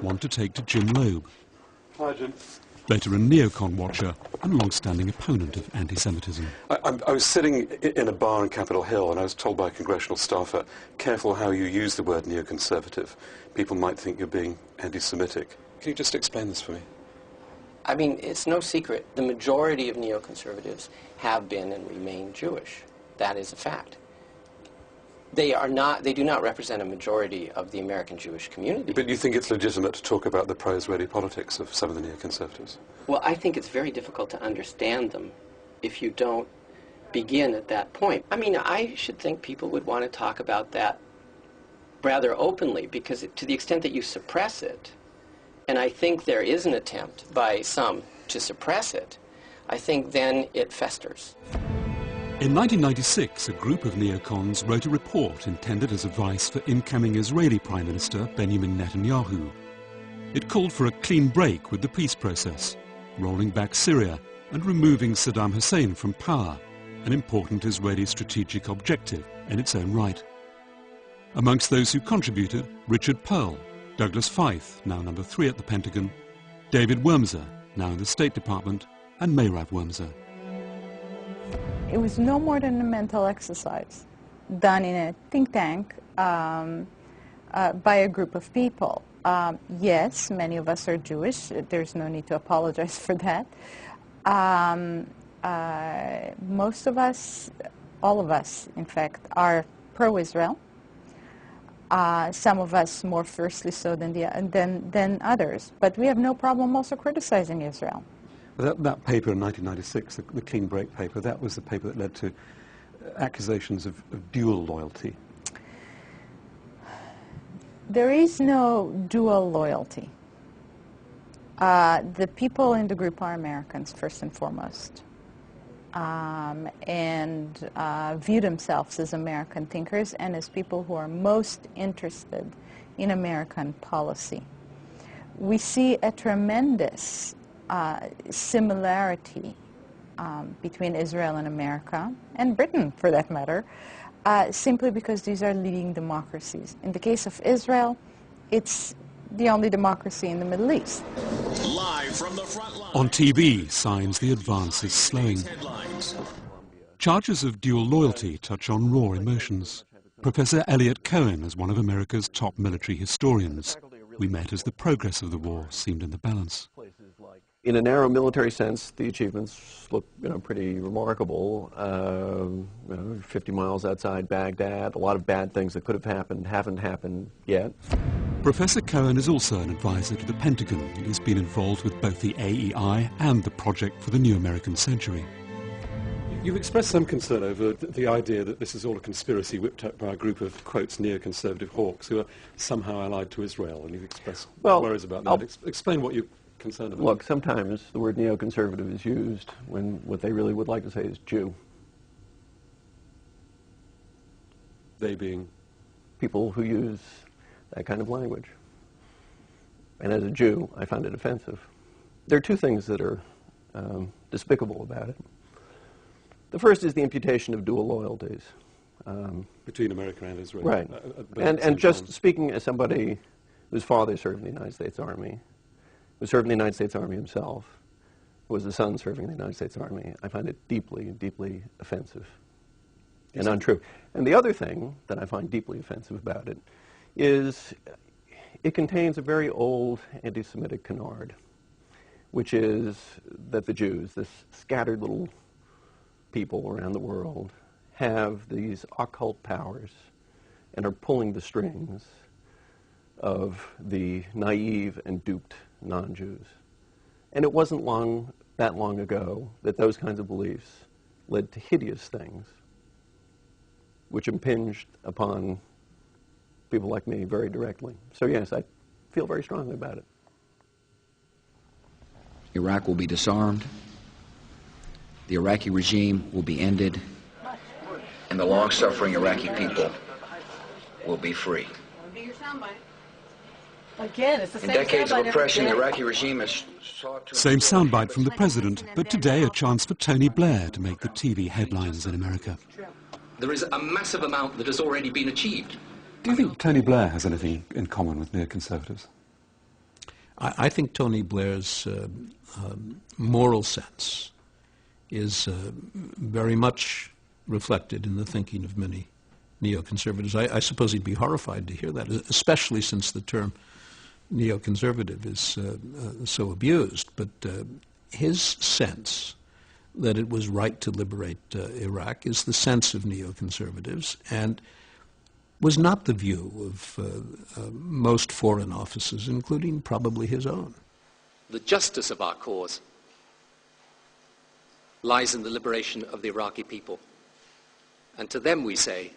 one to take to Jim Loeb. Hi, Jim. Later a neocon watcher and long-standing opponent of anti-Semitism. I was sitting in a bar on Capitol Hill and I was told by a congressional staffer, careful how you use the word neoconservative. People might think you're being anti-Semitic. Can you just explain this for me? I mean, it's no secret. The majority of neoconservatives have been and remain Jewish. That is a fact. They do not represent a majority of the American Jewish community. But you think it's legitimate to talk about the pro-Israeli politics of some of the neoconservatives? Well, I think it's very difficult to understand them if you don't begin at that point. I mean, I should think people would want to talk about that rather openly, because to the extent that you suppress it, and I think there is an attempt by some to suppress it, I think then it festers. In 1996, a group of neocons wrote a report intended as advice for incoming Israeli Prime Minister Benjamin Netanyahu. It called for a clean break with the peace process, rolling back Syria and removing Saddam Hussein from power, an important Israeli strategic objective in its own right. Amongst those who contributed, Richard Perle, Douglas Feith, now number 3 at the Pentagon, David Wurmser, now in the State Department, and Meyrav Wurmser. It was no more than a mental exercise done in a think tank by a group of people. Yes, many of us are Jewish. There's no need to apologize for that. Most of us, all of us, in fact, are pro-Israel. Some of us more fiercely so than others. But we have no problem also criticizing Israel. That paper in 1996, the Clean Break paper, that was the paper that led to accusations of dual loyalty. There is no dual loyalty. The people in the group are Americans, first and foremost, and view themselves as American thinkers and as people who are most interested in American policy. We see a tremendous similarity between Israel and America, and Britain for that matter, simply because these are leading democracies. In the case of Israel, it's the only democracy in the Middle East. Live from the front line. On TV, signs the advance is slowing. Charges of dual loyalty touch on raw emotions. Professor Elliot Cohen is one of America's top military historians. We met as the progress of the war seemed in the balance. In a narrow military sense, the achievements look, pretty remarkable. 50 miles outside Baghdad, a lot of bad things that could have happened haven't happened yet. Professor Cohen is also an advisor to the Pentagon and has been involved with both the AEI and the Project for the New American Century. You've expressed some concern over the idea that this is all a conspiracy whipped up by a group of, quotes, neoconservative hawks who are somehow allied to Israel, and you've expressed worries about that. Explain what you're concerned about. Look, sometimes the word neoconservative is used when what they really would like to say is Jew. They being? People who use that kind of language. And as a Jew, I find it offensive. There are two things that are despicable about it. The first is the imputation of dual loyalties. Between America and Israel. Right. And just speaking as somebody whose father served in the United States Army, who served in the United States Army himself, who was a son serving in the United States Army, I find it deeply, deeply offensive and untrue. And the other thing that I find deeply offensive about it is it contains a very old anti-Semitic canard, which is that the Jews, this scattered little people around the world, have these occult powers and are pulling the strings of the naive and duped non-Jews. And it wasn't that long ago that those kinds of beliefs led to hideous things which impinged upon people like me very directly. So yes, I feel very strongly about it. Iraq will be disarmed, the Iraqi regime will be ended, and the long-suffering Iraqi people will be free. Again, it's the same In decades of oppression, the Iraqi regime has sought to... Same soundbite from the president, but today a chance for Tony Blair to make the TV headlines in America. There is a massive amount that has already been achieved. Do you think Tony Blair has anything in common with neoconservatives? I think Tony Blair's moral sense is very much reflected in the thinking of many neoconservatives. I suppose he'd be horrified to hear that, especially since the term neoconservative is so abused. But his sense that it was right to liberate Iraq is the sense of neoconservatives, and was not the view of most foreign offices, including probably his own. The justice of our cause lies in the liberation of the Iraqi people. And to them we say,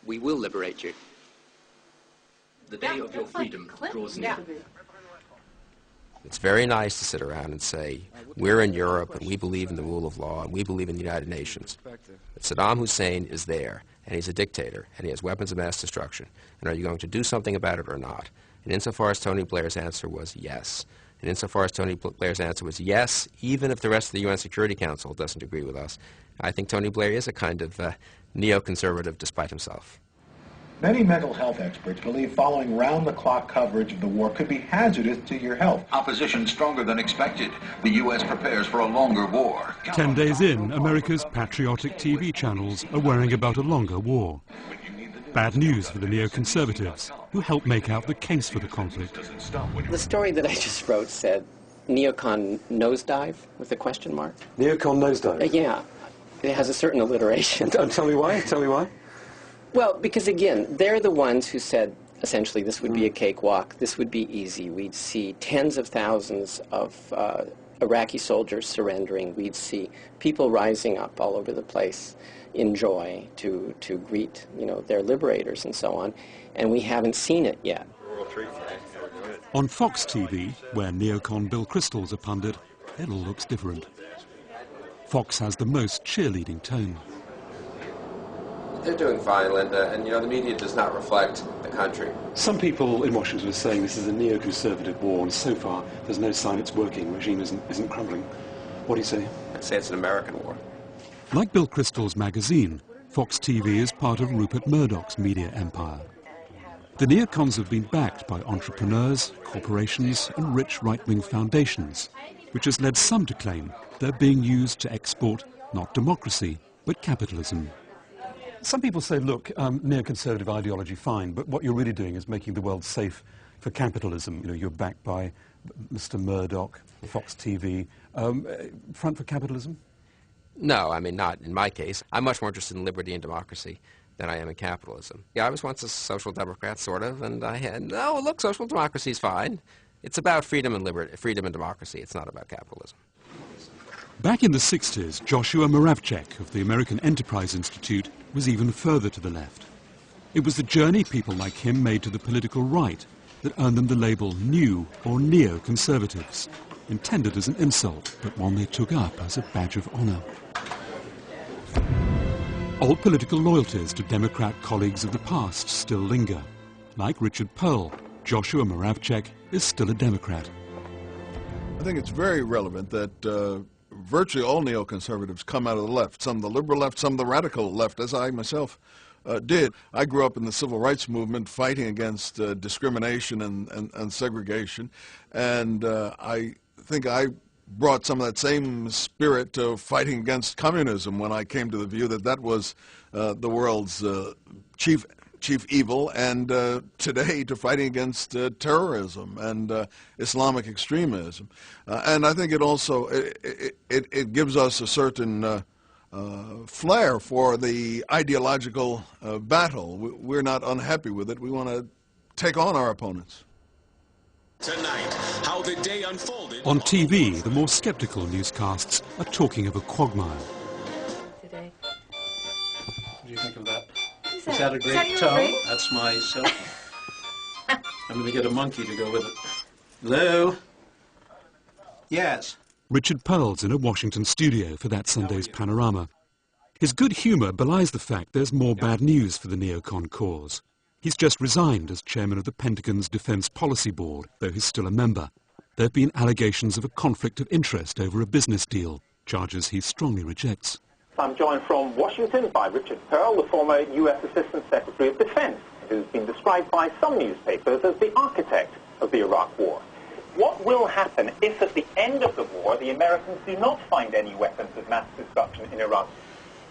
we will liberate you. The day of your freedom draws near. It's very nice to sit around and say, we're in Europe and we believe in the rule of law and we believe in the United Nations. But Saddam Hussein is there, and he's a dictator, and he has weapons of mass destruction. And are you going to do something about it or not? And insofar as Tony Blair's answer was yes, and insofar as Tony Blair's answer was yes, even if the rest of the UN Security Council doesn't agree with us, I think Tony Blair is a kind of neoconservative despite himself. Many mental health experts believe following round-the-clock coverage of the war could be hazardous to your health. Opposition stronger than expected. The U.S. prepares for a longer war. 10 days in, America's patriotic TV channels are worrying about a longer war. Bad news for the neoconservatives, who help make out the case for the conflict. The story that I just wrote said, neocon nosedive, with a question mark. Neocon nosedive? Yeah. It has a certain alliteration. Tell me why. Tell me why. Well, because again, they're the ones who said, essentially, this would be a cakewalk, this would be easy. We'd see tens of thousands of Iraqi soldiers surrendering. We'd see people rising up all over the place in joy to greet, their liberators and so on. And we haven't seen it yet. On Fox TV, where neocon Bill Kristol's a pundit, it all looks different. Fox has the most cheerleading tone. They're doing fine, Linda, and the media does not reflect the country. Some people in Washington are saying this is a neoconservative war, and so far there's no sign it's working. The regime isn't crumbling. What do you say? I'd say it's an American war. Like Bill Kristol's magazine, Fox TV is part of Rupert Murdoch's media empire. The neocons have been backed by entrepreneurs, corporations, and rich right-wing foundations, which has led some to claim they're being used to export not democracy, but capitalism. Some people say, look, neoconservative ideology, fine, but what you're really doing is making the world safe for capitalism. You're backed by Mr. Murdoch, Fox TV. Front for capitalism? No, I mean, not in my case. I'm much more interested in liberty and democracy than I am in capitalism. Yeah, I was once a social democrat, sort of, and I had, no, look, social democracy is fine. It's about freedom and liberty, freedom and democracy. It's not about capitalism. Back in the 60s, Joshua Moravcik of the American Enterprise Institute was even further to the left. It was the journey people like him made to the political right that earned them the label new or neoconservatives, intended as an insult, but one they took up as a badge of honor. Old political loyalties to Democrat colleagues of the past still linger. Like Richard Pearl, Joshua Moravcik is still a Democrat. I think it's very relevant that virtually all neoconservatives come out of the left, some the liberal left, some the radical left, as I myself did. I grew up in the civil rights movement fighting against discrimination and segregation, and I think I brought some of that same spirit to fighting against communism when I came to the view that that was the world's chief evil, and today to fighting against terrorism and Islamic extremism. And I think it also, it gives us a certain flair for the ideological battle. We're not unhappy with it. We want to take on our opponents. Tonight, how the day unfolded. On TV, the more skeptical newscasts are talking of a quagmire. Today. What do you think of that? Is that a great tone? That's myself. I'm going to get a monkey to go with it. Hello? Yes. Richard Pearl's in a Washington studio for that Sunday's Panorama. His good humour belies the fact there's more bad news for the neocon cause. He's just resigned as chairman of the Pentagon's Defense Policy Board, though he's still a member. There have been allegations of a conflict of interest over a business deal, charges he strongly rejects. I'm joined from Washington by Richard Pearl, the former U.S. Assistant Secretary of Defense, who's been described by some newspapers as the architect of the Iraq War. What will happen if at the end of the war the Americans do not find any weapons of mass destruction in Iraq?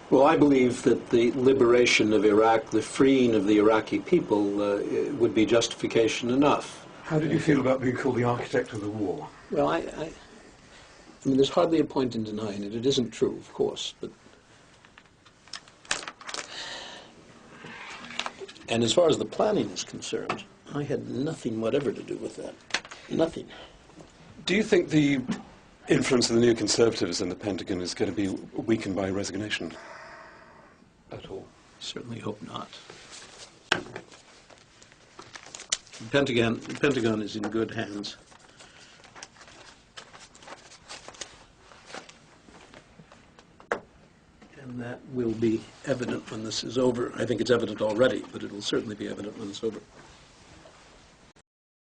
Well, I believe that the liberation of Iraq, the freeing of the Iraqi people, would be justification enough. How did you feel about being called the architect of the war? Well, I mean, there's hardly a point in denying it. It isn't true, of course, but... And as far as the planning is concerned, I had nothing whatever to do with that. Nothing. Do you think the influence of the neoconservatives in the Pentagon is going to be weakened by resignation at all? Certainly hope not. The Pentagon is in good hands. And that will be evident when this is over. I think it's evident already, but it will certainly be evident when it's over.